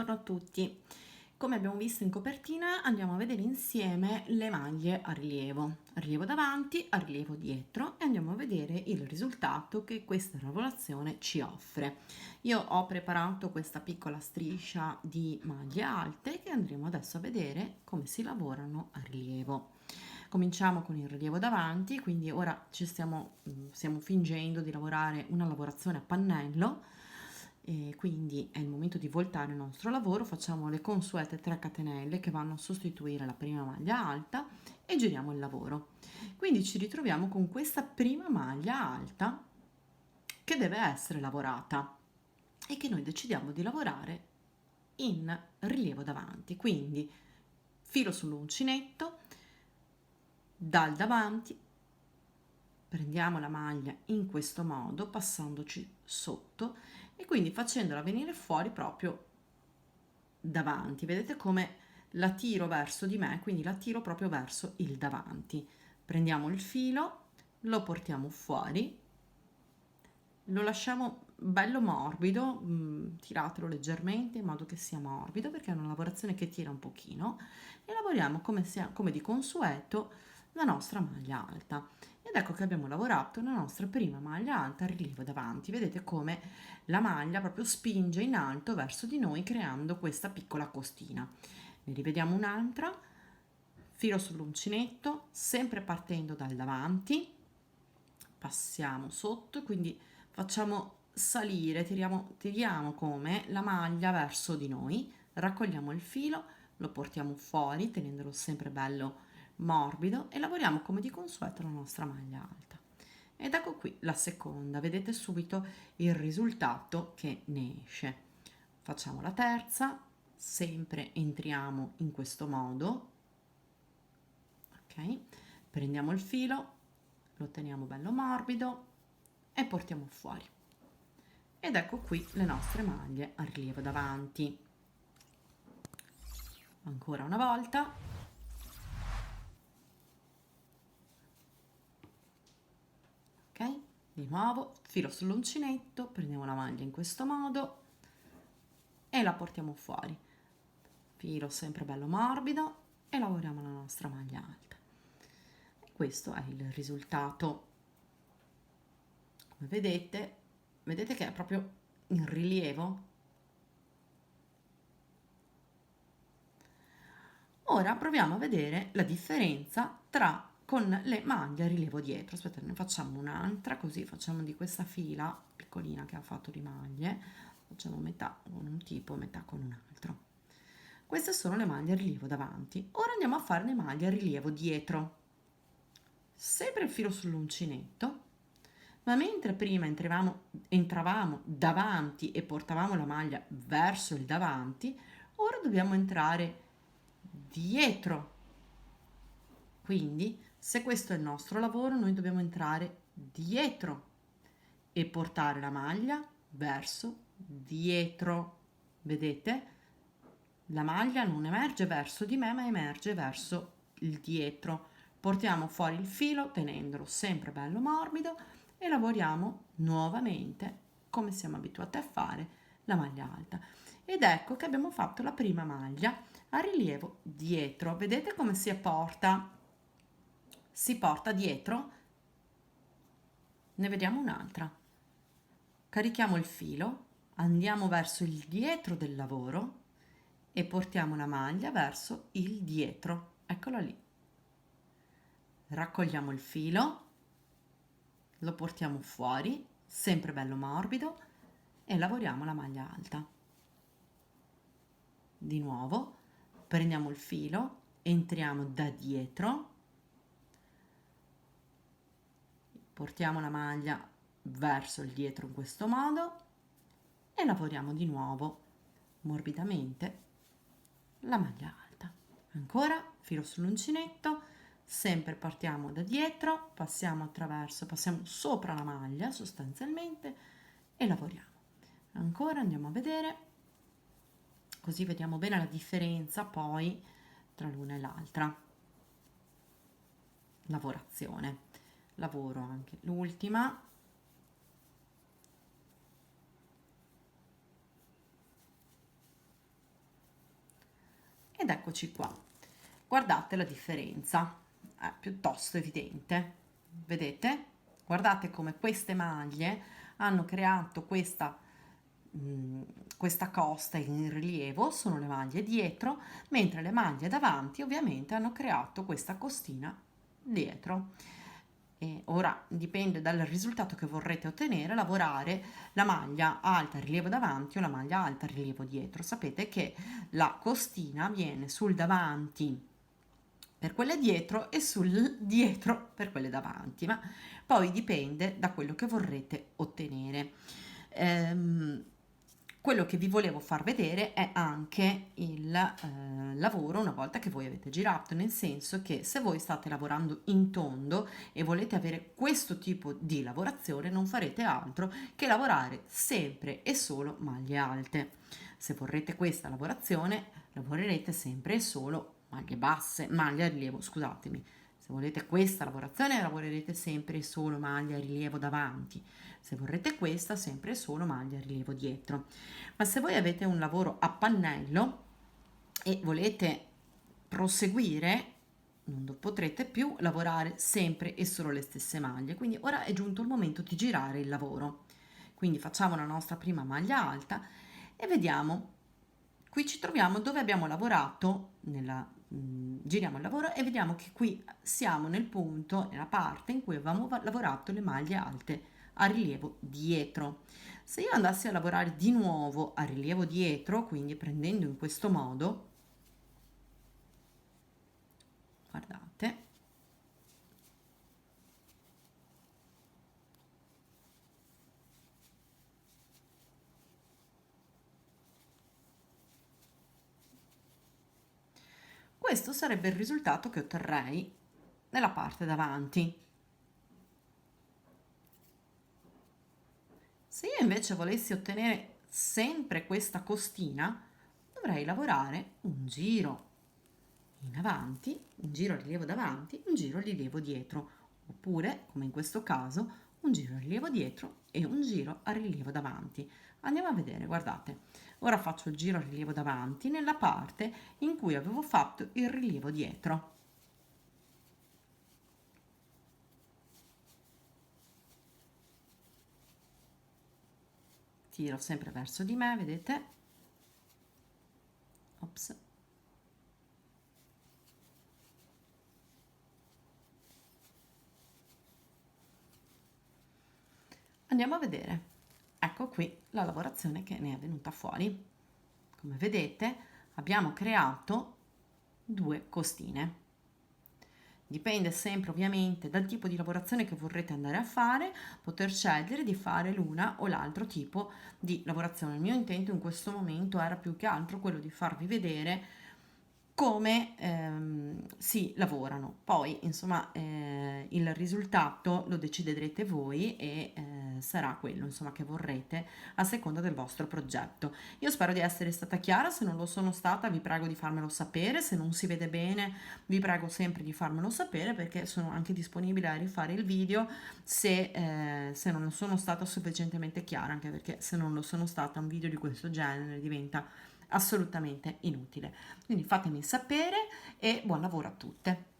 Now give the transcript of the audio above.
Buongiorno a tutti. Come abbiamo visto in copertina, andiamo a vedere insieme le maglie a rilievo davanti, a rilievo dietro e andiamo a vedere il risultato che questa lavorazione ci offre. Io ho preparato questa piccola striscia di maglie alte che andremo adesso a vedere come si lavorano a rilievo. Cominciamo con il rilievo davanti, quindi ora stiamo fingendo di lavorare una lavorazione a pannello. E quindi è il momento di voltare il nostro lavoro, facciamo le consuete 3 catenelle che vanno a sostituire la prima maglia alta e giriamo il lavoro. Quindi ci ritroviamo con questa prima maglia alta che deve essere lavorata e che noi decidiamo di lavorare in rilievo davanti. Quindi filo sull'uncinetto, dal davanti prendiamo la maglia in questo modo, passandoci sotto e quindi facendola venire fuori proprio davanti. Vedete come la tiro verso di me, quindi la tiro proprio verso il davanti. Prendiamo il filo, lo portiamo fuori, lo lasciamo bello morbido, tiratelo leggermente in modo che sia morbido perché è una lavorazione che tira un pochino e lavoriamo come di consueto la nostra maglia alta. Ed ecco che abbiamo lavorato la nostra prima maglia alta a rilievo davanti. Vedete come la maglia proprio spinge in alto verso di noi creando questa piccola costina. Ne rivediamo un'altra, filo sull'uncinetto, sempre partendo dal davanti, passiamo sotto, quindi facciamo salire, tiriamo come la maglia verso di noi, raccogliamo il filo, lo portiamo fuori tenendolo sempre bello morbido e lavoriamo come di consueto la nostra maglia alta. Ed ecco qui la seconda, vedete subito il risultato che ne esce. Facciamo la terza, sempre entriamo in questo modo, ok? Prendiamo il filo, lo teniamo bello morbido e portiamo fuori. Ed ecco qui le nostre maglie a rilievo davanti. Ancora una volta. Ok? Di nuovo, filo sull'uncinetto, prendiamo la maglia in questo modo e la portiamo fuori. Filo sempre bello morbido e lavoriamo la nostra maglia alta. E questo è il risultato. Come vedete che è proprio in rilievo. Ora proviamo a vedere la differenza con le maglie a rilievo dietro. Aspetta, ne facciamo un'altra, così facciamo di questa fila piccolina che ha fatto di maglie, facciamo metà con un tipo, metà con un altro. Queste sono le maglie a rilievo davanti. Ora andiamo a fare le maglie a rilievo dietro. Sempre il filo sull'uncinetto, ma mentre prima entravamo davanti e portavamo la maglia verso il davanti, ora dobbiamo entrare dietro. Quindi, se questo è il nostro lavoro, noi dobbiamo entrare dietro e portare la maglia verso dietro. Vedete? La maglia non emerge verso di me, ma emerge verso il dietro. Portiamo fuori il filo tenendolo sempre bello morbido e lavoriamo nuovamente come siamo abituati a fare la maglia alta. Ed ecco che abbiamo fatto la prima maglia a rilievo dietro. Vedete come si porta? Si porta dietro. Ne vediamo un'altra. Carichiamo il filo, andiamo verso il dietro del lavoro e portiamo la maglia verso il dietro. Eccola lì. Raccogliamo il filo, lo portiamo fuori, sempre bello morbido, e lavoriamo la maglia alta. Di nuovo, prendiamo il filo, entriamo da dietro, portiamo la maglia verso il dietro in questo modo e lavoriamo di nuovo morbidamente la maglia alta. Ancora filo sull'uncinetto, sempre partiamo da dietro, passiamo sopra la maglia sostanzialmente e lavoriamo. Ancora andiamo a vedere, così vediamo bene la differenza poi tra l'una e l'altra lavorazione. Lavoro anche l'ultima. eccoci qua. Guardate la differenza, è piuttosto evidente, vedete? Guardate come queste maglie hanno creato questa costa in rilievo, sono le maglie dietro, mentre le maglie davanti ovviamente hanno creato questa costina dietro. E ora dipende dal risultato che vorrete ottenere, lavorare la maglia alta rilievo davanti o la maglia alta rilievo dietro. Sapete che la costina viene sul davanti per quelle dietro e sul dietro per quelle davanti, ma poi dipende da quello che vorrete ottenere. Quello che vi volevo far vedere è anche il lavoro una volta che voi avete girato, nel senso che se voi state lavorando in tondo e volete avere questo tipo di lavorazione, non farete altro che lavorare sempre e solo maglie alte. Se vorrete questa lavorazione, lavorerete sempre e solo maglie basse, maglie a rilievo, scusatemi. Se volete questa lavorazione, lavorerete sempre e solo maglia a rilievo davanti. Se vorrete questa, sempre e solo maglia a rilievo dietro. Ma se voi avete un lavoro a pannello e volete proseguire, non potrete più lavorare sempre e solo le stesse maglie. Quindi ora è giunto il momento di girare il lavoro. Quindi facciamo la nostra prima maglia alta e vediamo. Qui ci troviamo dove abbiamo lavorato, giriamo il lavoro e vediamo che qui siamo nel punto, nella parte in cui avevamo lavorato le maglie alte a rilievo dietro. Se io andassi a lavorare di nuovo a rilievo dietro, quindi prendendo in questo modo, guardate, questo sarebbe il risultato che otterrei nella parte davanti. Se io invece volessi ottenere sempre questa costina, dovrei lavorare un giro in avanti, un giro a rilievo davanti, un giro a rilievo dietro, oppure, come in questo caso, un giro a rilievo dietro e un giro a rilievo davanti. Andiamo a vedere, guardate, ora faccio il giro a rilievo davanti nella parte in cui avevo fatto il rilievo dietro. Tiro sempre verso di me, vedete? Ops. Andiamo a vedere. Ecco qui la lavorazione che ne è venuta fuori. Come vedete abbiamo creato due costine. Dipende sempre ovviamente dal tipo di lavorazione che vorrete andare a fare, poter scegliere di fare l'una o l'altro tipo di lavorazione. Il mio intento in questo momento era più che altro quello di farvi vedere come si lavorano. Poi, insomma, il risultato lo deciderete voi e sarà quello, insomma, che vorrete a seconda del vostro progetto. Io spero di essere stata chiara, se non lo sono stata vi prego di farmelo sapere, se non si vede bene vi prego sempre di farmelo sapere perché sono anche disponibile a rifare il video se non sono stata sufficientemente chiara, anche perché se non lo sono stata un video di questo genere diventa assolutamente inutile. Quindi fatemi sapere e buon lavoro a tutte.